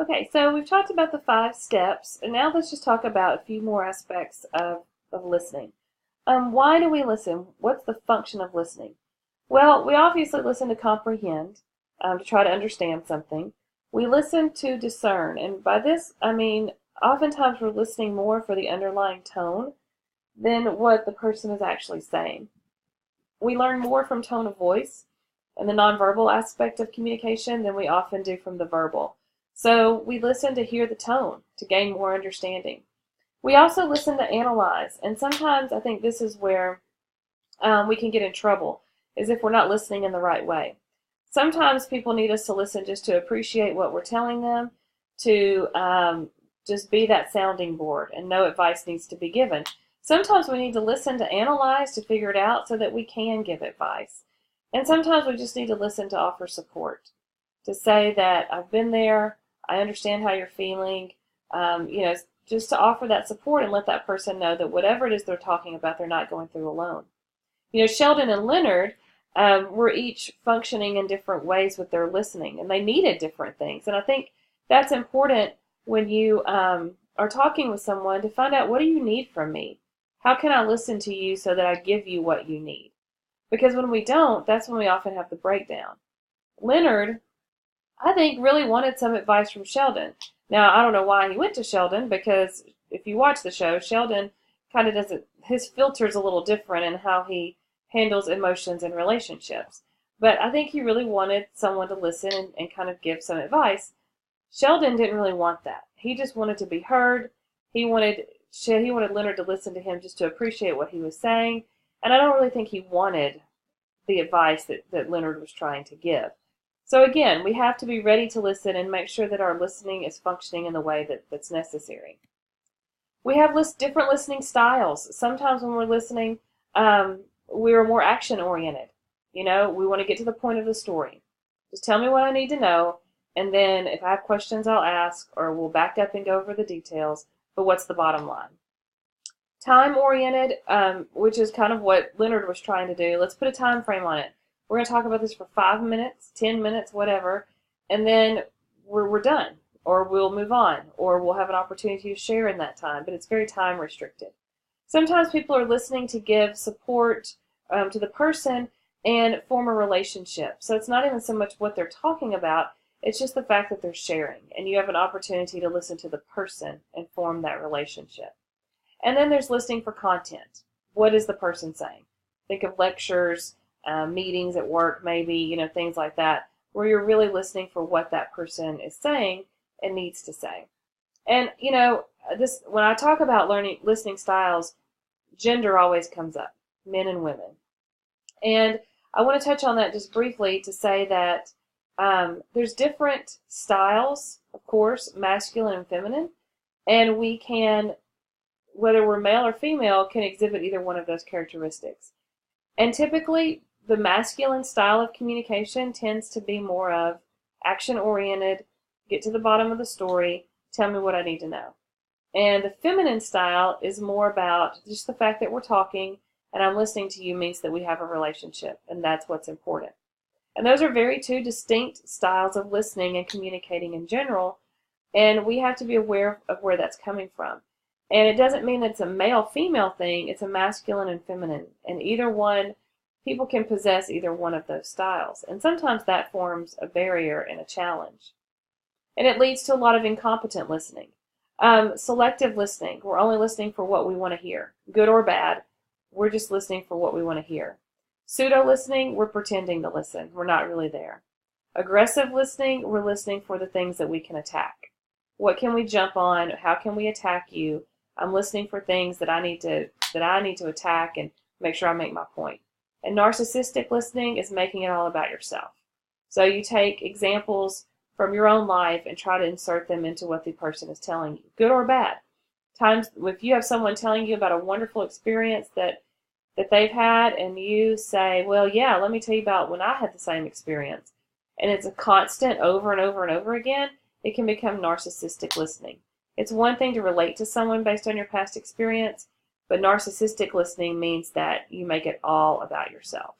Okay, so we've talked about the 5 steps, and now let's just talk about a few more aspects of listening. Why do we listen? What's the function of listening? Well, we obviously listen to comprehend, to try to understand something. We listen to discern, and by this I mean oftentimes we're listening more for the underlying tone than what the person is actually saying. We learn more from tone of voice and the nonverbal aspect of communication than we often do from the verbal. So we listen to hear the tone, to gain more understanding. We also listen to analyze, and sometimes I think this is where we can get in trouble, is if we're not listening in the right way. Sometimes people need us to listen just to appreciate what we're telling them, to just be that sounding board, and no advice needs to be given. Sometimes we need to listen to analyze, to figure it out so that we can give advice. And sometimes we just need to listen to offer support, to say that I've been there, I understand how you're feeling, just to offer that support and let that person know that whatever it is they're talking about, they're not going through alone. Sheldon and Leonard were each functioning in different ways with their listening, and they needed different things. And I think that's important when you are talking with someone, to find out, what do you need from me? How can I listen to you so that I give you what you need? Because when we don't, that's when we often have the breakdown. Leonard, I think, really wanted some advice from Sheldon. Now, I don't know why he went to Sheldon, because if you watch the show, Sheldon kind of doesn't, his filter's a little different in how he handles emotions and relationships. But I think he really wanted someone to listen and kind of give some advice. Sheldon didn't really want that. He just wanted to be heard. He wanted Leonard to listen to him just to appreciate what he was saying. And I don't really think he wanted the advice that Leonard was trying to give. So again, we have to be ready to listen and make sure that our listening is functioning in the way that's necessary. We have different listening styles. Sometimes when we're listening, we're more action-oriented. We want to get to the point of the story. Just tell me what I need to know, and then if I have questions, I'll ask, or we'll back up and go over the details, but what's the bottom line? Time-oriented, which is kind of what Leonard was trying to do. Let's put a time frame on it. We're going to talk about this for 5 minutes, 10 minutes, whatever, and then we're done, or we'll move on, or we'll have an opportunity to share in that time, but it's very time restricted. Sometimes people are listening to give support to the person and form a relationship. So it's not even so much what they're talking about, it's just the fact that they're sharing, and you have an opportunity to listen to the person and form that relationship. And then there's listening for content. What is the person saying? Think of lectures, meetings at work, maybe, things like that, where you're really listening for what that person is saying and needs to say. And, when I talk about listening styles, gender always comes up, men and women. And I want to touch on that just briefly to say that there's different styles, of course, masculine and feminine, and we can, whether we're male or female, can exhibit either one of those characteristics. And typically, the masculine style of communication tends to be more of action-oriented, get to the bottom of the story, tell me what I need to know. And the feminine style is more about just the fact that we're talking and I'm listening to you means that we have a relationship, and that's what's important. And those are two distinct styles of listening and communicating in general, and we have to be aware of where that's coming from. And it doesn't mean that it's a male-female thing, it's a masculine and feminine. And either one, people can possess either one of those styles. And sometimes that forms a barrier and a challenge. And it leads to a lot of incompetent listening. Selective listening, we're only listening for what we want to hear, good or bad. We're just listening for what we want to hear. Pseudo-listening, we're pretending to listen. We're not really there. Aggressive listening, we're listening for the things that we can attack. What can we jump on? How can we attack you? I'm listening for things that I need to attack and make sure I make my point. And narcissistic listening is making it all about yourself. So you take examples from your own life and try to insert them into what the person is telling you, good or bad. Times if you have someone telling you about a wonderful experience that they've had, and you say, well, yeah, let me tell you about when I had the same experience, and it's a constant over and over and over again, it can become narcissistic listening. It's one thing to relate to someone based on your past experience, but narcissistic listening means that you make it all about yourself.